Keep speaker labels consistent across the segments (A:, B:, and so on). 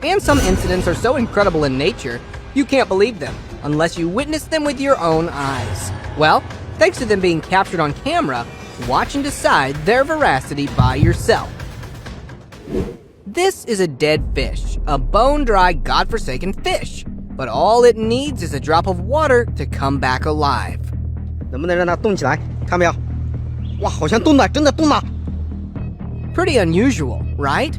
A: And some incidents are so incredible in nature, you can't believe them unless you witness them with your own eyes. Well, thanks to them being captured on camera, watch and decide their veracity by yourself. This is a dead fish, a bone-dry, godforsaken fish. But all it needs is a drop of water to come back alive.
B: 能不能让它动起来？看没有？哇，好像动了，真的动了。
A: Pretty unusual, right?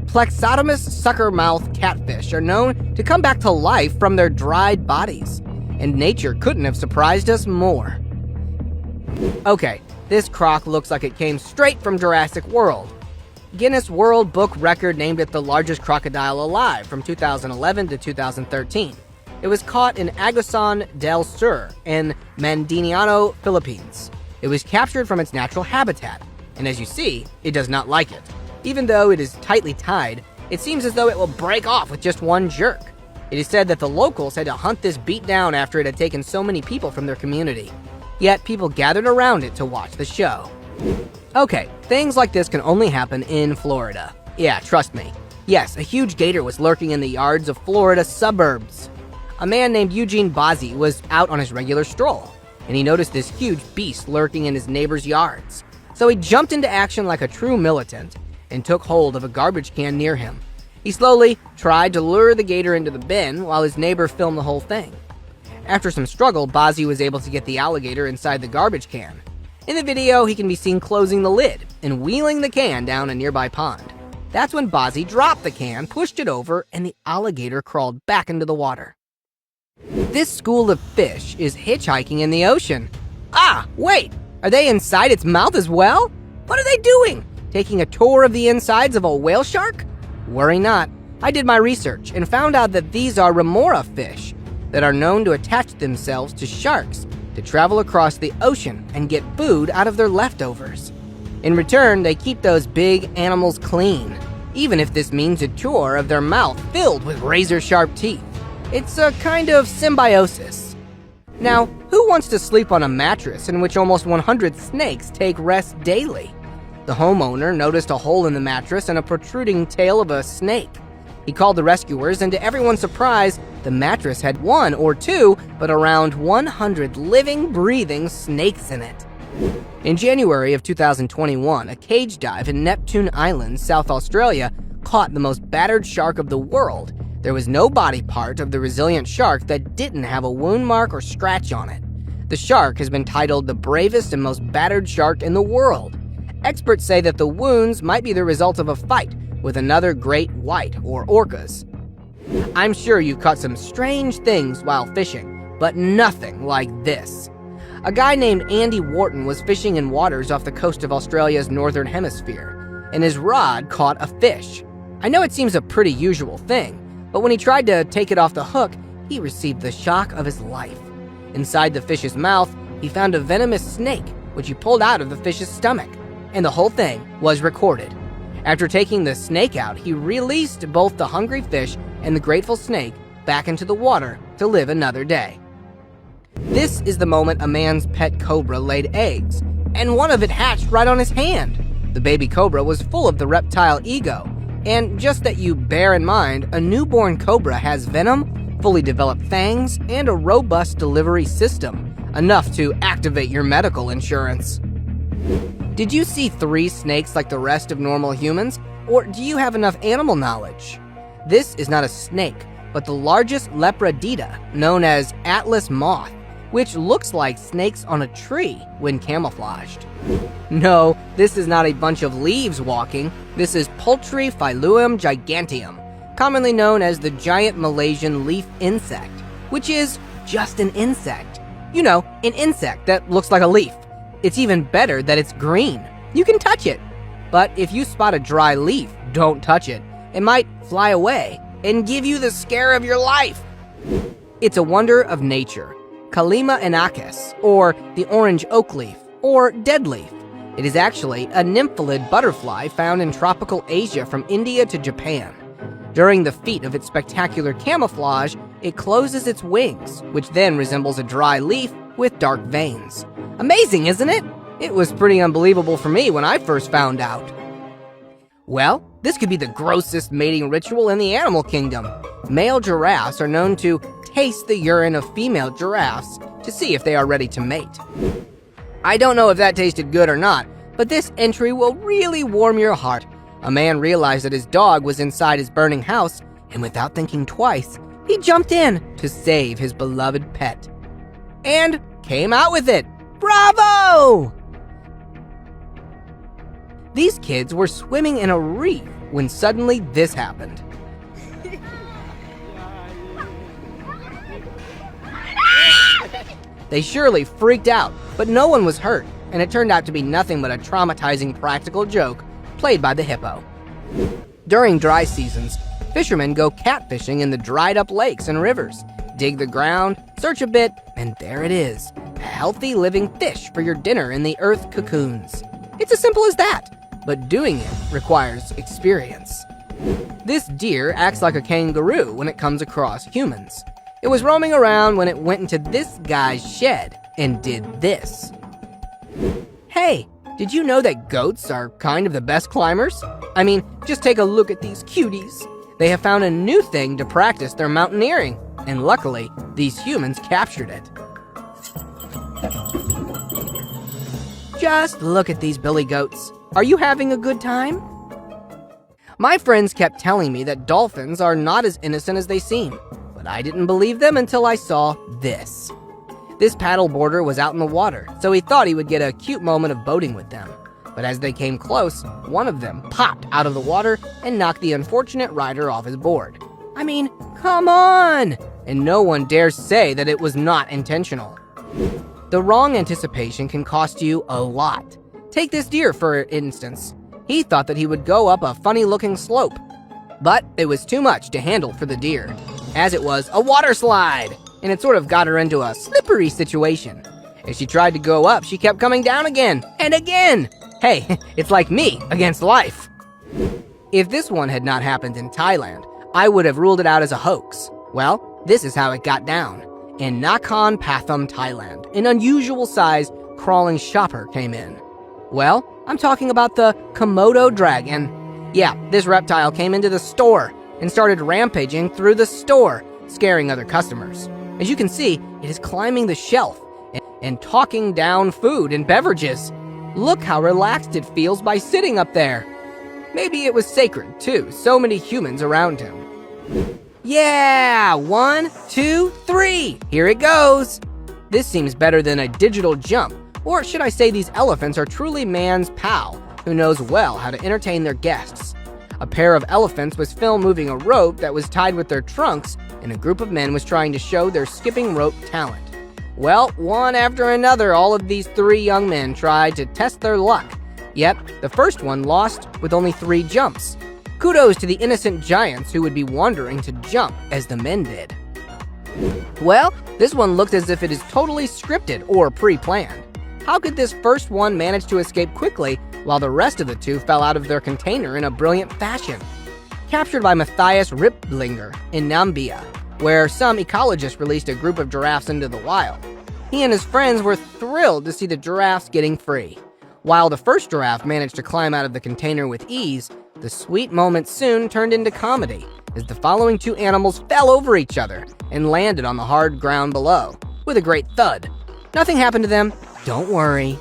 A: Plexotomous sucker-mouth catfish are known to come back to life from their dried bodies, and nature couldn't have surprised us more. Okay, this croc looks like it came straight from Jurassic World. Guinness World Book Record named it the largest crocodile alive from 2011 to 2013. It was caught in Agusan del Sur in Mandiniano, Philippines. It was captured from its natural habitat, and as you see, it does not like it. Even though it is tightly tied, it seems as though it will break off with just one jerk. It is said that the locals had to hunt this beast down after it had taken so many people from their community. Yet people gathered around it to watch the show. Okay, things like this can only happen in Florida. Yeah, trust me. Yes, a huge gator was lurking in the yards of Florida suburbs. A man named Eugene Bazzi was out on his regular stroll, and he noticed this huge beast lurking in his neighbor's yards. So he jumped into action like a true militant and took hold of a garbage can near him. He slowly tried to lure the gator into the bin while his neighbor filmed the whole thing. After some struggle, Bazzi was able to get the alligator inside the garbage can. In the video, he can be seen closing the lid and wheeling the can down a nearby pond. That's when Bazzi dropped the can, pushed it over, and the alligator crawled back into the water. This school of fish is hitchhiking in the ocean. Ah, wait! Are they inside its mouth as well? What are they doing? Taking a tour of the insides of a whale shark? Worry not. I did my research and found out that these are remora fish that are known to attach themselves to sharks to travel across the ocean and get food out of their leftovers. In return, they keep those big animals clean, even if this means a tour of their mouth filled with razor-sharp teeth. It's a kind of symbiosis. Now, who wants to sleep on a mattress in which almost 100 snakes take rest daily? The homeowner noticed a hole in the mattress and a protruding tail of a snake. He called the rescuers, and to everyone's surprise, the mattress had one or two, but around 100 living, breathing snakes in it. In January of 2021, a cage dive in Neptune Island, South Australia, caught the most battered shark of the world. There was no body part of the resilient shark that didn't have a wound mark or scratch on it. The shark has been titled the bravest and most battered shark in the world. Experts say that the wounds might be the result of a fight with another great white or orcas. I'm sure you've caught some strange things while fishing, but nothing like this. A guy named Andy Wharton was fishing in waters off the coast of Australia's northern hemisphere, and his rod caught a fish. I know it seems a pretty usual thing, but when he tried to take it off the hook, he received the shock of his life. Inside the fish's mouth, he found a venomous snake, which he pulled out of the fish's stomach, and the whole thing was recorded. After taking the snake out, he released both the hungry fish and the grateful snake back into the water to live another day. This is the moment a man's pet cobra laid eggs, and one of it hatched right on his hand. The baby cobra was full of the reptile ego, and just that you bear in mind, a newborn cobra has venom, fully developed fangs, and a robust delivery system, enough to activate your medical insurance. Did you see 3 snakes like the rest of normal humans, or do you have enough animal knowledge? This is not a snake, but the largest Lepridida, known as Atlas moth, which looks like snakes on a tree when camouflaged. No, this is not a bunch of leaves walking. This is Poultry Phylum Giganteum, commonly known as the giant Malaysian leaf insect, which is just an insect. You know, an insect that looks like a leaf. It's even better that it's green. You can touch it. But if you spot a dry leaf, don't touch it. It might fly away and give you the scare of your life. It's a wonder of nature. Kallima inachus, or the orange oak leaf, or dead leaf. It is actually a nymphalid butterfly found in tropical Asia from India to Japan. During the feat of its spectacular camouflage, it closes its wings, which then resembles a dry leaf with dark veins. Amazing, isn't it? It was pretty unbelievable for me when I first found out. Well, This could be the grossest mating ritual in the animal kingdom. Male giraffes are known to taste the urine of female giraffes to see if they are ready to mate. I don't know if that tasted good or not, but this entry will really warm your heart. A man realized that his dog was inside his burning house, and without thinking twice, he jumped in to save his beloved pet. And came out with it. Bravo! These kids were swimming in a reef when suddenly this happened. They surely freaked out, but no one was hurt, and it turned out to be nothing but a traumatizing practical joke played by the hippo. During dry seasons, fishermen go catfishing in the dried up lakes and rivers, dig the ground, search a bit, and there it is, a healthy living fish for your dinner in the earth cocoons. It's as simple as that, but doing it requires experience. This deer acts like a kangaroo when it comes across humans. It was roaming around when it went into this guy's shed and did this. Hey, did you know that goats are kind of the best climbers? I mean, just take a look at these cuties. They have found a new thing to practice their mountaineering, and luckily, these humans captured it. Just look at these billy goats. Are you having a good time? My friends kept telling me that dolphins are not as innocent as they seem, but I didn't believe them until I saw this. This paddleboarder was out in the water, so he thought he would get a cute moment of boating with them. But as they came close, one of them popped out of the water and knocked the unfortunate rider off his board. I mean, come on! And no one dares say that it was not intentional. The wrong anticipation can cost you a lot. Take this deer, for instance. He thought that he would go up a funny-looking slope, but it was too much to handle for the deer, as it was a water slide, and it sort of got her into a slippery situation. As she tried to go up, she kept coming down again, and again! Hey, it's like me against life. If this one had not happened in Thailand, I would have ruled it out as a hoax. Well, this is how it got down. In Nakhon Pathom, Thailand, an unusual-sized crawling shopper came in. Well, I'm talking about the Komodo dragon. Yeah, this reptile came into the store and started rampaging through the store, scaring other customers. As you can see, it is climbing the shelf and talking down food and beverages. Look how relaxed it feels by sitting up there. Maybe it was sacred, too, so many humans around him. Yeah, 1, 2, 3, here it goes. This seems better than a digital jump, or should I say these elephants are truly man's pal, who knows well how to entertain their guests. A pair of elephants was filmed moving a rope that was tied with their trunks, and a group of men was trying to show their skipping rope talent. Well, one after another, all of these 3 young men tried to test their luck. Yep, the first one lost with only 3 jumps. Kudos to the innocent giants who would be wondering to jump as the men did. Well, this one looks as if it is totally scripted or pre-planned. How could this first one manage to escape quickly while the rest of the 2 fell out of their container in a brilliant fashion? Captured by Matthias Riplinger in Namibia, where some ecologists released a group of giraffes into the wild. He and his friends were thrilled to see the giraffes getting free. While the first giraffe managed to climb out of the container with ease, the sweet moment soon turned into comedy, as the following 2 animals fell over each other and landed on the hard ground below, with a great thud. Nothing happened to them, don't worry.